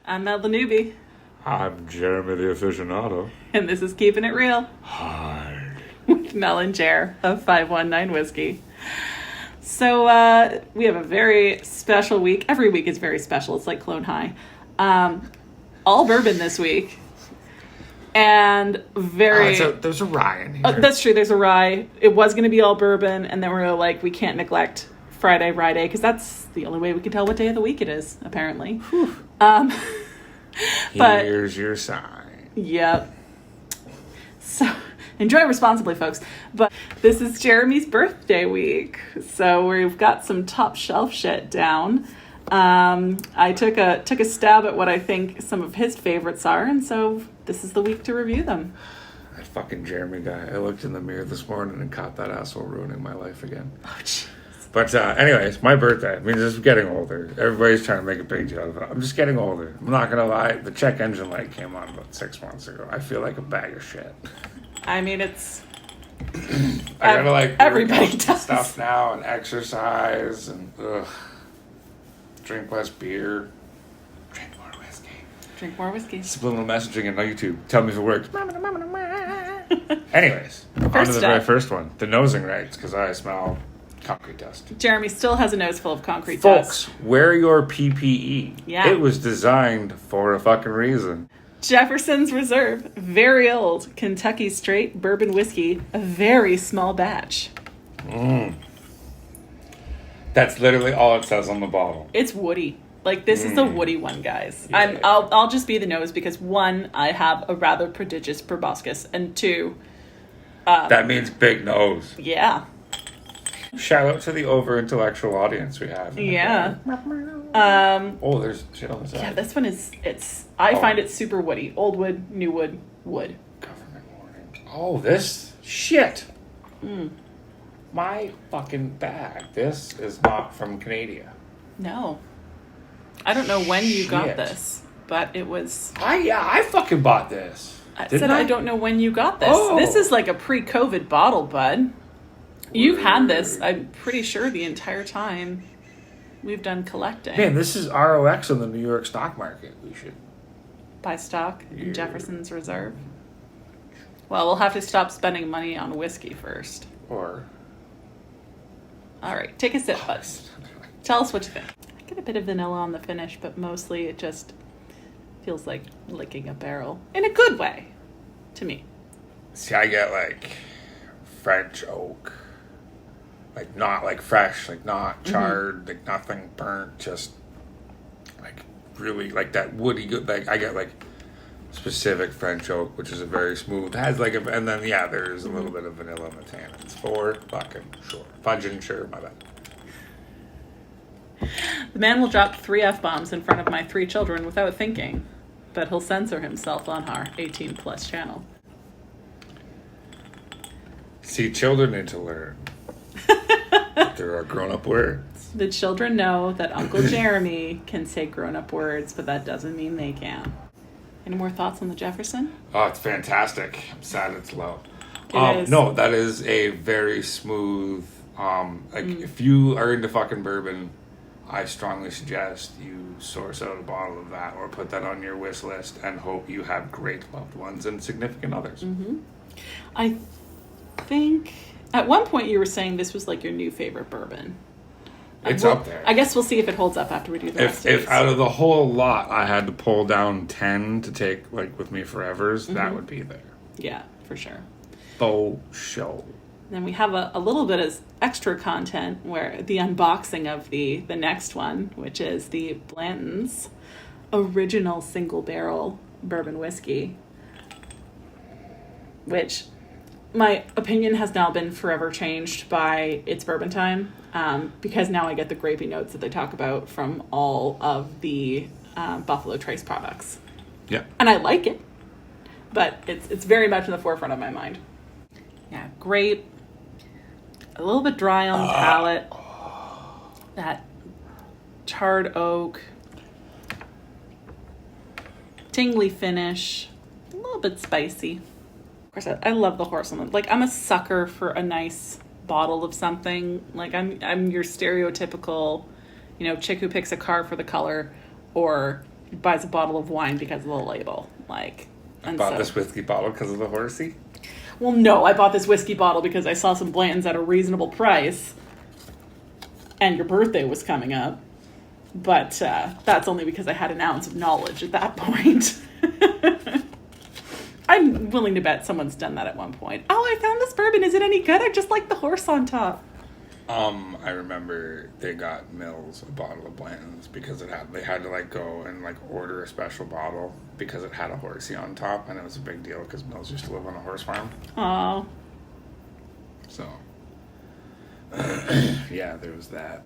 I'm Mel the Newbie. I'm Jeremy the Aficionado. And this is Keeping It Real. Hi. With Mel and Jer of 519 Whiskey. So we have a very special week. Every week is very special. It's like Clone High. All bourbon this week. And there's a rye in here. That's true. There's a rye. It was going to be all bourbon. And then we're like, we can't neglect Friday, Rye Day. Because that's the only way we can tell what day of the week it is, apparently. But here's your sign. Yep. So enjoy responsibly, folks. But this is Jeremy's birthday week, so we've got some top shelf shit down. I took a stab at what I think some of his favorites are, and so this is the week to review them. That fucking Jeremy guy. I looked in the mirror this morning and caught that asshole ruining my life again. Oh, jeez. But anyways, my birthday. I mean, just getting older. Everybody's trying to make a big deal of it. I'm just getting older. I'm not gonna lie. The check engine light came on about 6 months ago. I feel like a bag of shit. I mean, it's I gotta like everybody does stuff now and exercise and drink less beer, drink more whiskey. Drink more whiskey. Subliminal messaging on YouTube. Tell me if it works. Anyways, on to the very first one. The nosing rights, because I smell concrete dust. Jeremy still has a nose full of concrete dust. Folks, wear your PPE. Yeah. It was designed for a fucking reason. Jefferson's Reserve, very old Kentucky straight bourbon whiskey, a very small batch. That's literally all it says on the bottle. It's woody. Like, this is a woody one, guys. Yeah. I'll just be the nose because, one, I have a rather prodigious proboscis, and two... that means big nose. Yeah. Shout out to the over-intellectual audience we have. Yeah. There's shit on the side. Yeah, this one is, I find it super woody. Old wood, new wood, wood. Government warning. Oh, this shit. My fucking bag. This is not from Canada. No. I don't know when you got this, but it was... I fucking bought this. I don't know when you got this. Oh. This is like a pre-COVID bottle, bud. You've had this, I'm pretty sure, the entire time we've done collecting. Man, this is ROX on the New York stock market. We should buy stock in Jefferson's Reserve. Well, we'll have to stop spending money on whiskey first. Or... All right, take a sip, bud. Tell us what you think. I get a bit of vanilla on the finish, but mostly it just feels like licking a barrel. In a good way, to me. See, I get like French oak. Like, not like fresh, like not charred, like nothing burnt, just like really like that woody good. Like, I get like specific French oak, which is a very smooth, has like and then there's a little bit of vanilla in the tannin. It's for fucking sure. Fudging, sure, my bad. The man will drop 3 F-bombs in front of my 3 children without thinking, but he'll censor himself on our 18 plus channel. See, children need to learn. There are grown-up words. The children know that Uncle Jeremy can say grown-up words, but that doesn't mean they can. Any more thoughts on the Jefferson? Oh, it's fantastic. I'm sad it's low. It is. No, that is a very smooth... if you are into fucking bourbon, I strongly suggest you source out a bottle of that or put that on your wish list and hope you have great loved ones and significant others. Mm-hmm. I think... At one point, you were saying this was like your new favorite bourbon. It's up there. I guess we'll see if it holds up after we do the rest of these. If out of the whole lot, I had to pull down 10 to take like with me forevers, that would be there. Yeah, for sure. Faux show. Then we have a little bit of extra content where the unboxing of the next one, which is the Blanton's original single barrel bourbon whiskey, which... My opinion has now been forever changed by It's Bourbon Time, because now I get the grapey notes that they talk about from all of the Buffalo Trace products. Yeah. And I like it, but it's very much in the forefront of my mind. Yeah, grape, a little bit dry on the palate, that charred oak, tingly finish, a little bit spicy. Of course, I love the horse on them. Like, I'm a sucker for a nice bottle of something. Like, I'm your stereotypical, chick who picks a car for the color, or buys a bottle of wine because of the label. Bought this whiskey bottle because of the horsey? Well, no, I bought this whiskey bottle because I saw some Blantons at a reasonable price, and your birthday was coming up. But that's only because I had an ounce of knowledge at that point. I'm willing to bet someone's done that at one point. Oh, I found this bourbon. Is it any good? I just like the horse on top. I remember they got Mills a bottle of Blanton's because they had to go and order a special bottle because it had a horsey on top, and it was a big deal because Mills used to live on a horse farm. Oh. So, yeah, there was that.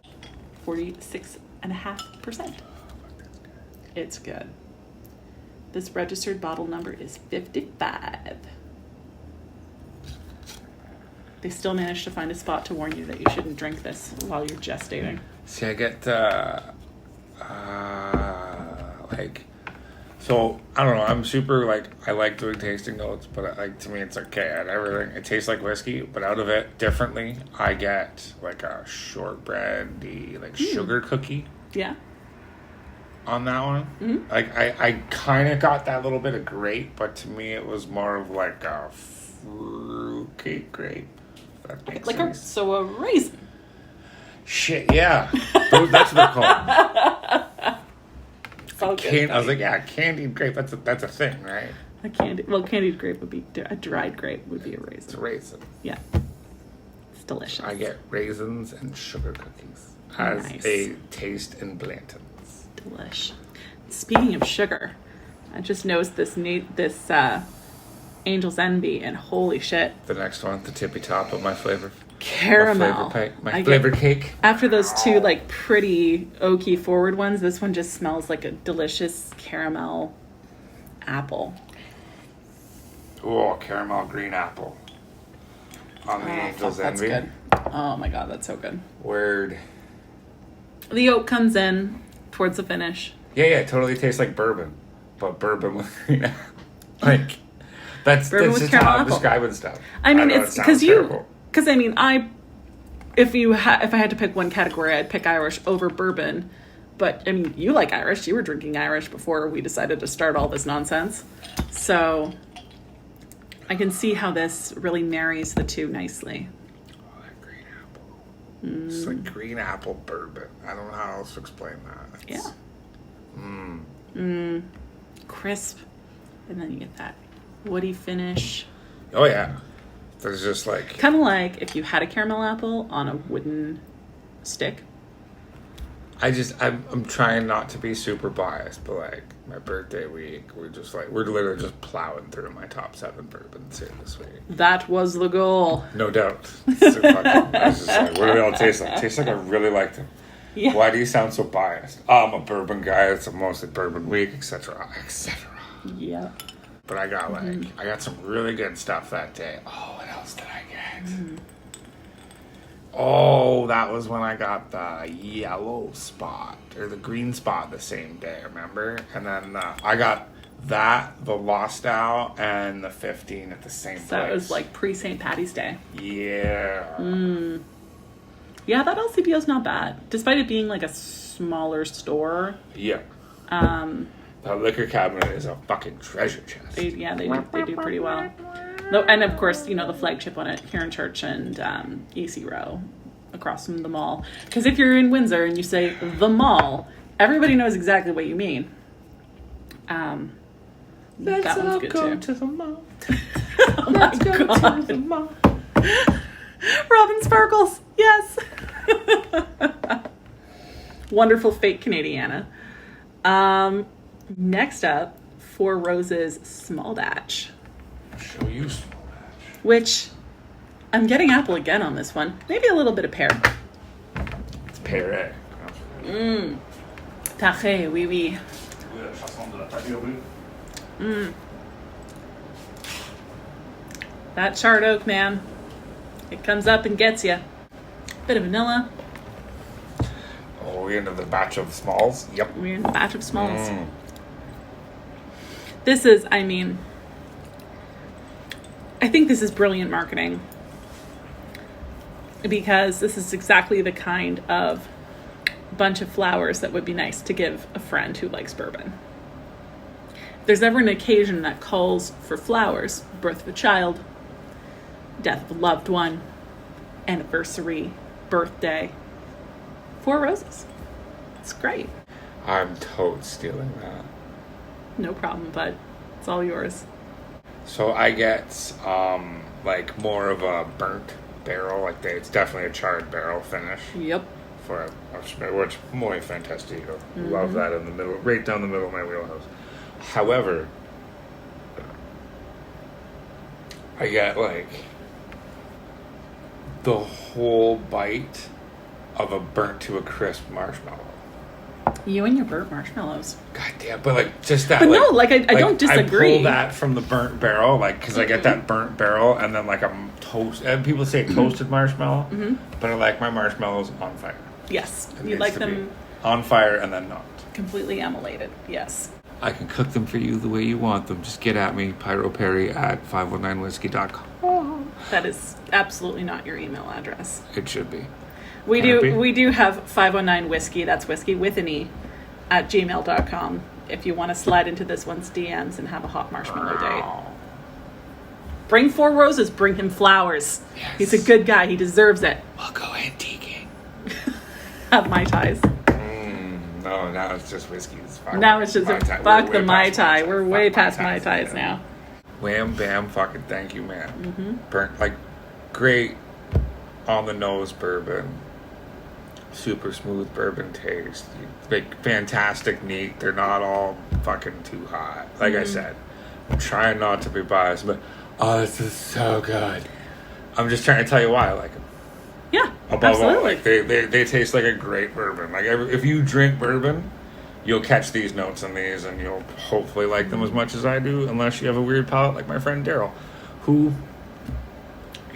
46.5%. It's good. This registered bottle number is 55. They still managed to find a spot to warn you that you shouldn't drink this while you're gestating. See, I get, so, I don't know, I'm super, I like doing tasting notes, but, to me, it's okay at everything. It tastes like whiskey, but out of it, differently, I get, a shortbread-y, sugar cookie. Yeah. On that one. Mm-hmm. I kind of got that little bit of grape, but to me, it was more of, a fruitcake grape. That makes sense. So a raisin. Shit, yeah. That's what they're called. I was like, yeah, candied grape. That's a thing, right? Candied grape would be a dried grape would be a raisin. It's a raisin. Yeah, it's delicious. I get raisins and sugar cookies as a taste in Blanton's. Delish. Speaking of sugar, I just noticed this Angel's Envy, and holy shit. The next one, the tippy top of my flavor. Caramel. My flavored cake. After those two pretty oaky forward ones, this one just smells like a delicious caramel apple. Oh, caramel green apple. On the Angel's Envy. That's good. Oh my god, that's so good. Word. The oak comes in towards the finish. Yeah, it totally tastes like bourbon. But bourbon with green apple. That's just how I'm describing stuff. I mean, it's because if I had to pick one category, I'd pick Irish over bourbon. But I mean, you like Irish. You were drinking Irish before we decided to start all this nonsense. So I can see how this really marries the two nicely. Oh, that green apple. It's like green apple bourbon. I don't know how else to explain that. Crisp. And then you get that woody finish. Oh, yeah. There's just kind of like if you had a caramel apple on a wooden stick. I'm trying not to be super biased, but my birthday week, we're literally just plowing through my top 7 bourbons here this week. That was the goal. No doubt. I was just what do they all taste like? Taste like I really like them. Yeah. Why do you sound so biased? I'm a bourbon guy. It's a mostly bourbon week, etc., etc. Yeah. But I got I got some really good stuff that day. Oh, what else did I get? Oh, that was when I got the yellow spot or the green spot the same day, remember? And then I got the Lost Out and the 15 at the same place. That was pre-St. Patty's Day. Yeah. Yeah, that LCBO's not bad, despite it being a smaller store. Yeah. The liquor cabinet is a fucking treasure chest. They do pretty well. And of course, the flagship on it here in Church and EC Row across from the mall. Because if you're in Windsor and you say the mall, everybody knows exactly what you mean. That one's good too. To the mall. Oh Let's go to the mall. Robin Sparkles, yes. Wonderful fake Canadiana. Next up, Four Roses Small Batch. I'll show you Small Batch. Which, I'm getting apple again on this one. Maybe a little bit of pear. It's pear. Taré, oui, oui. That charred oak, man. It comes up and gets you. Bit of vanilla. Oh, we're into the batch of smalls? Yep. We're in the batch of smalls. This is, I think this is brilliant marketing. Because this is exactly the kind of bunch of flowers that would be nice to give a friend who likes bourbon. there's ever an occasion that calls for flowers, birth of a child, death of a loved one, anniversary, birthday, 4 roses. It's great. I'm totes stealing that. No problem, bud. It's all yours. So I get like more of a burnt barrel, like it's definitely a charred barrel finish. Yep. For a which muy fantastico. Love that in the middle, right down the middle of my wheelhouse. However, I get like the whole bite of a burnt to a crisp marshmallow. You and your burnt marshmallows. God damn, but like just that. But no, like I don't disagree. I pull that from the burnt barrel, like because I get that burnt barrel, and then like I'm toast. And people say toasted marshmallow, but I like my marshmallows on fire. Yes, It you needs like to them be on fire and then not. completely emulated. Yes. I can cook them for you the way you want them. Just get at me, pyroperry@519whiskey.com. That is absolutely not your email address. It should be. We Can it be? do have 509 whiskey, that's whiskey with an E, at gmail.com if you want to slide into this one's DMs and have a hot marshmallow day. Bring 4 roses, bring him flowers. Yes. He's a good guy, he deserves it. We'll go antiquing. Have Mai Tais. No, now it's just whiskey. Now it's just Mai Tai. fuck We're the way Mai past Mai Tai. Tai. We're Fuck way Mai past Tais, Mai Tais man. now. Wham, bam, fucking thank you, man. Burnt, like, great on the nose bourbon. Super smooth bourbon taste. Like, fantastic neat. They're not all fucking too hot. Like I said, I'm trying not to be biased, but this is so good. I'm just trying to tell you why I like them. Yeah, Above all, absolutely. like, they taste like a great bourbon. Like if you drink bourbon, you'll catch these notes in these, and you'll hopefully like them as much as I do, unless you have a weird palate like my friend Daryl, who.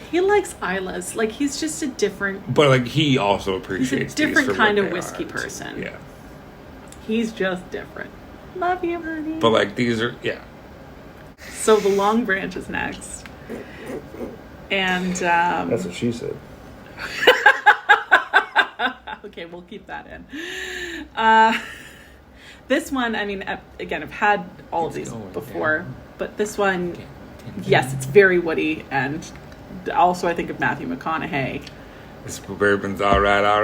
He likes Isla's. Like, he's just a different... But like he also appreciates. He's a different these for kind what of they whiskey are. person. Yeah. He's just different. Love you, honey. But like these are So the Longbranch is next. And... That's what she said. Okay, we'll keep that in. This one, I mean, again, I've had all of these before, but this one, yes, it's very woody, and also I think of Matthew McConaughey. This bourbon's all right. It's all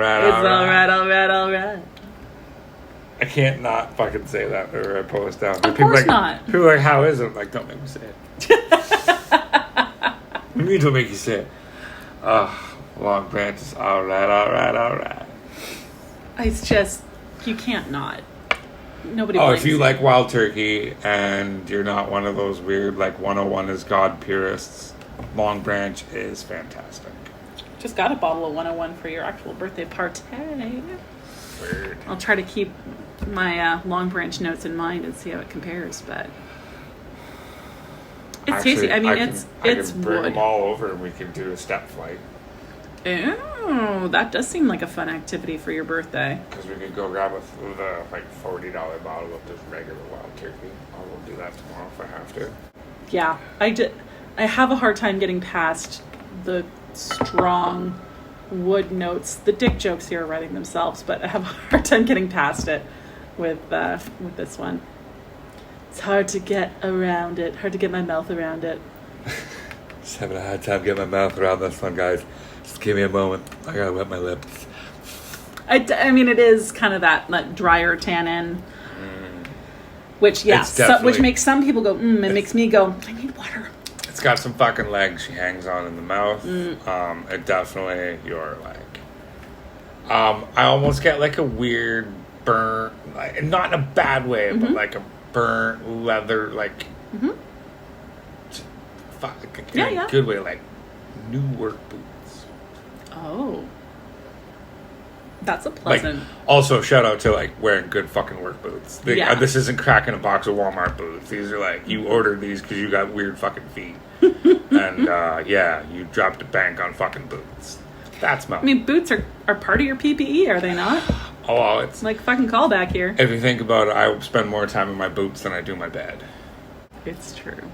right. I can't not fucking say that whenever I pull this down. Of course not. People are like, how is it? I'm like, don't make me say it. You need to make you say it. Longbranch is all right. It's just, you can't not. Nobody Oh, likes if you it. like Wild Turkey and you're not one of those weird, like, 101 is God purists, Longbranch is fantastic. Just got a bottle of 101 for your actual birthday party. Weird. I'll try to keep my Longbranch notes in mind and see how it compares, but it's tasty. I mean, I it's can bring wood. them all over and we can do a step flight. Oh, that does seem like a fun activity for your birthday. Because we could go grab the like $40 bottle of just regular Wild Turkey. I will do that tomorrow if I have to. Yeah, I have a hard time getting past the strong wood notes. The dick jokes here are writing themselves, but I have a hard time getting past it with this one. It's hard to get around it. Hard to get my mouth around it. Just having a hard time getting my mouth around this one, guys. Just give me a moment. I gotta wet my lips. I mean, it is kind of that drier tannin, which which makes some people go. It makes me go. I need water. It's got some fucking legs she hangs on in the mouth. It definitely, you're like, I almost get like a weird burnt, like, not in a bad way, but like a burnt leather, like, in a good way, like new work boots. Oh, that's a pleasant. Like, also, shout out to like wearing good fucking work boots. This isn't cracking a box of Walmart boots. These are like you ordered these because you got weird fucking feet, and you dropped a bank on fucking boots. That's my. I mean, boots are part of your PPE, are they not? Oh, well, it's like fucking callback here. If you think about it, I spend more time in my boots than I do my bed. It's true.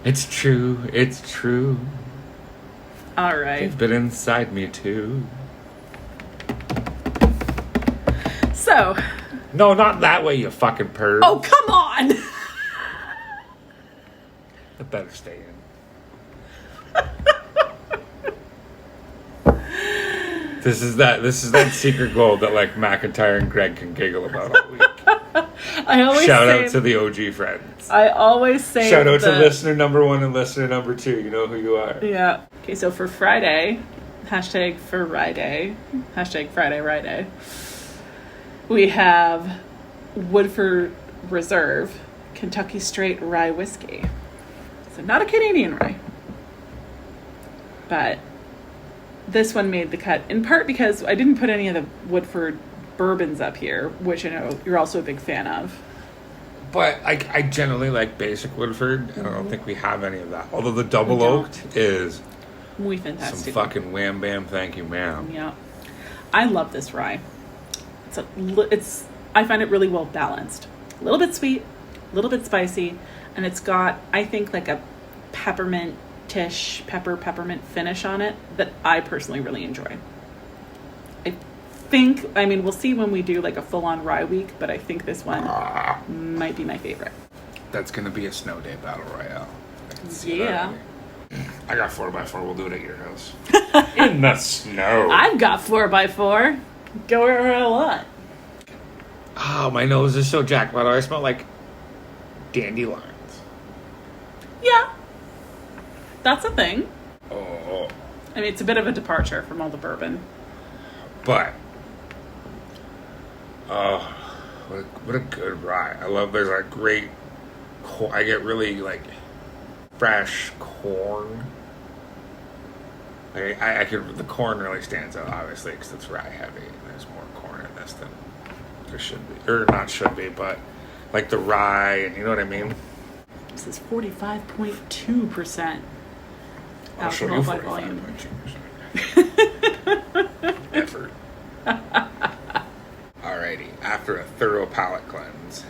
It's true. It's true. All right. They've been inside me too. So. No, not that way, you fucking perv. Oh, come on. It better stay in. This is that secret gold that like McIntyre and Greg can giggle about all week. I always Shout say, out to the OG friends. I always say Shout out to listener number 1 and listener number 2. You know who you are. Yeah. Okay, so for Friday, hashtag for Rye Day, hashtag Friday Rye Day, we have Woodford Reserve Kentucky Straight Rye Whiskey. So not a Canadian rye. But this one made the cut, in part because I didn't put any of the Woodford bourbons up here, which I know you're also a big fan of. But I generally like basic Woodford, and I don't think we have any of that. Although the double oaked is muy fantastic. Some fucking wham bam, thank you, ma'am. Yeah, I love this rye. It's I find it really well balanced. A little bit sweet, a little bit spicy, and it's got, I think, like a peppermint finish on it that I personally really enjoy. I mean, we'll see when we do like a full-on rye week, but I think this one might be my favorite. That's gonna be a snow day battle royale. Yeah. I got 4x4. We'll do it at your house. In the snow. I've got 4x4. Go wherever I want. Oh, my nose is so jacked. Why do I smell like dandelions? Yeah. That's a thing. Oh. I mean, it's a bit of a departure from all the bourbon. But, what a good rye. I love, there's like great, I get really like fresh corn. I could, the corn really stands out, obviously, because it's rye heavy. And there's more corn in this than there should be. Or not should be, but like the rye, and you know what I mean? This is 45.2% I'll show you alcohol by volume. 45.2%. Effort. Alrighty, after a thorough palate cleanse,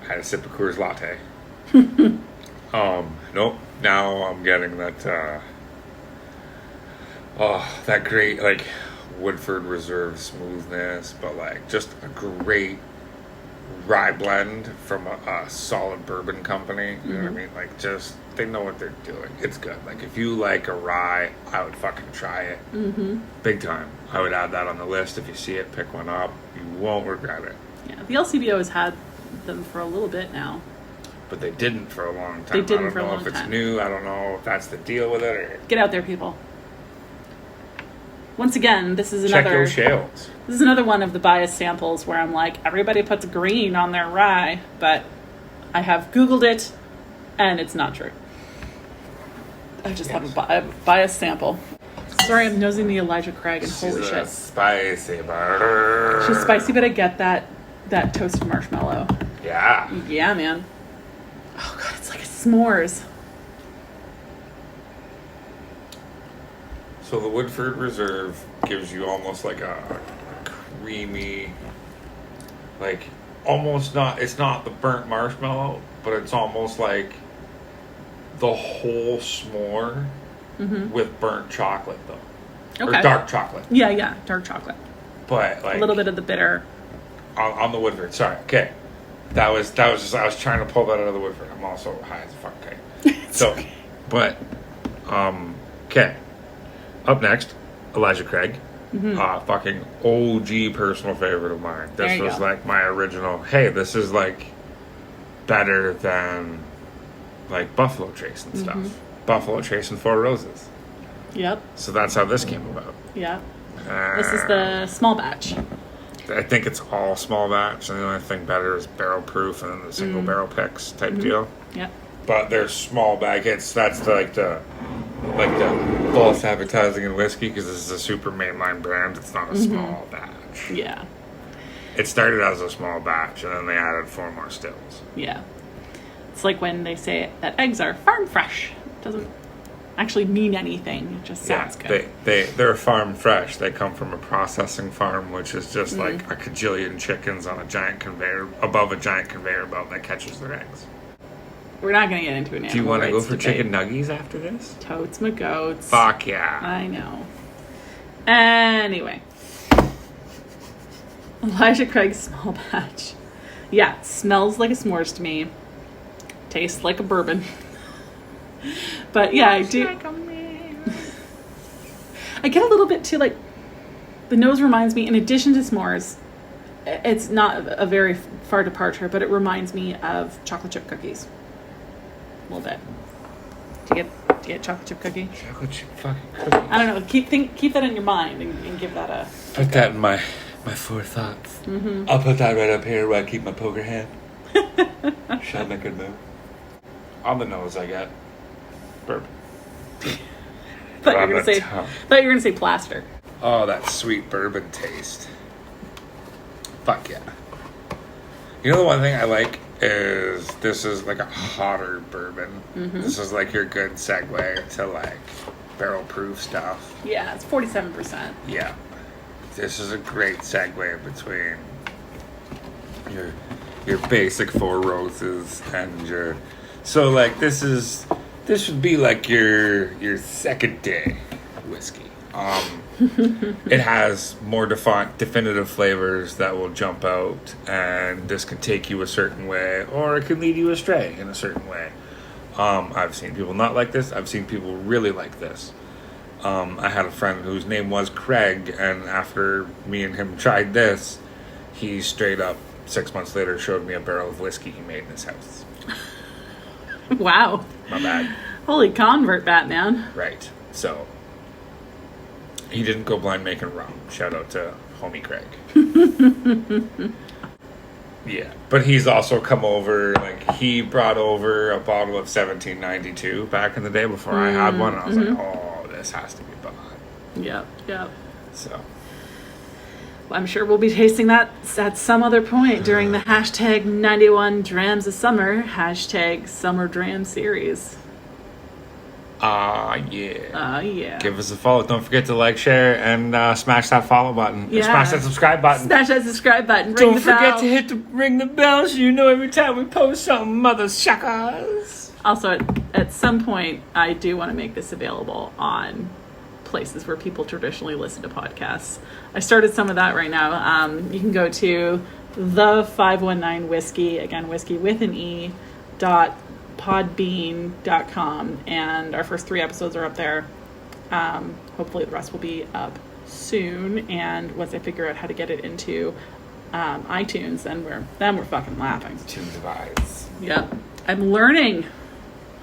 I had a sip of Coors Latte. Nope. Now I'm getting that, that great, like, Woodford Reserve smoothness, but, like, just a great rye blend from a solid bourbon company. You know what I mean? Like, just, they know what they're doing. It's good. Like, if you like a rye, I would fucking try it. Big time. I would add that on the list. If you see it, pick one up. You won't regret it. Yeah, the LCBO has had them for a little bit now. But they didn't for a long time. They didn't for a I don't long know if it's time. new. I don't know if that's the deal with it. Or Get out there, people. Once again, this is check another those shales. This is another one of the biased samples where I'm like, everybody puts green on their rye, but I have Googled it, and it's not true. I just have a biased sample. Sorry, I'm nosing the Elijah Craig, and holy shit. Spicy butter. She's spicy, but I get that toasted marshmallow. Yeah. Yeah, man. Oh, God, it's like a s'mores. So the Woodford Reserve gives you almost like a creamy, like almost not, it's not the burnt marshmallow, but it's almost like the whole s'more with burnt chocolate though. Okay. Or dark chocolate. Yeah, dark chocolate. But like A little bit of the bitter. on the Woodford, sorry, okay. That was just, I was trying to pull that out of the Woodford. I'm also high as fuck, okay. So, but, okay. Up next, Elijah Craig. Fucking OG personal favorite of mine. This was like my original, hey, this is like better than like Buffalo Trace and stuff. Buffalo Trace and Four Roses. Yep. So that's how this came about. Yeah. This is the small batch. I think it's all small batch, and the only thing better is barrel proof and then the single barrel picks type deal. Yep. But they're small bag. That's like the false advertising in whiskey, because this is a super mainline brand. It's not a small batch. Yeah. It started as a small batch, and then they added 4 more stills. Yeah. It's like when they say that eggs are farm fresh. It doesn't actually mean anything. It just sounds good. They're farm fresh. They come from a processing farm, which is just like a cajillion chickens on a giant conveyor, above a giant conveyor belt that catches their eggs. We're not going to get into an animal. Do you want to go rights for debate. chicken nuggies after this? Totes my goats. Fuck yeah. I know. Anyway. Elijah Craig's small batch. Yeah, it smells like a s'mores to me. tastes like a bourbon. But yeah, I do. I get a little bit too, like, the nose reminds me, in addition to s'mores, it's not a very far departure, but it reminds me of chocolate chip cookies. A little bit. Do you get chocolate chip cookie? Chocolate chip fucking cookies. I don't know. Keep that in your mind and give that a... Put that in my four thoughts. Mm-hmm. I'll put that right up here where I keep my poker hand. Should I make a move? On the nose, I get bourbon. Thought you were gonna say plaster. Oh, that sweet bourbon taste. Fuck yeah. You know the one thing I like is this is like a hotter bourbon. Mm-hmm. This is like your good segue to like barrel proof stuff. Yeah, it's 47%. Yeah. This is a great segue between your basic Four Roses and your... So like this would be like your second day whiskey. It has more definitive flavors that will jump out, and this can take you a certain way, or it can lead you astray in a certain way. I've seen people not like this. I've seen people really like this. I had a friend whose name was Craig, and after me and him tried this, he straight up 6 months later showed me a barrel of whiskey he made in his house. Wow. My bad. Holy convert, Batman. Right. So, he didn't go blind making rum. Shout out to homie Craig. Yeah. But he's also come over, like, he brought over a bottle of 1792 back in the day before I had one. And I was like, oh, this has to be bought. Yep. So. I'm sure we'll be tasting that at some other point during the hashtag 91 Drams of Summer, hashtag Summer Dram Series. Yeah. Give us a follow. Don't forget to like, share, and smash that follow button. Yeah. Smash that subscribe button. Smash that subscribe button. Don't forget to ring the bell so you know every time we post something, mother suckers. Also, at some point, I do want to make this available on places where people traditionally listen to podcasts. I started some of that right now. You can go to the 519 whiskey, again, whiskey with an E, .podbean.com, and our first 3 episodes are up there. Hopefully the rest will be up soon, and once I figure out how to get it into iTunes, then we're fucking laughing. Tunes of eyes. Yep. I'm learning.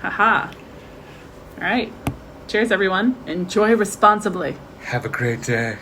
Haha. All right. Cheers, everyone. Enjoy responsibly. Have a great day.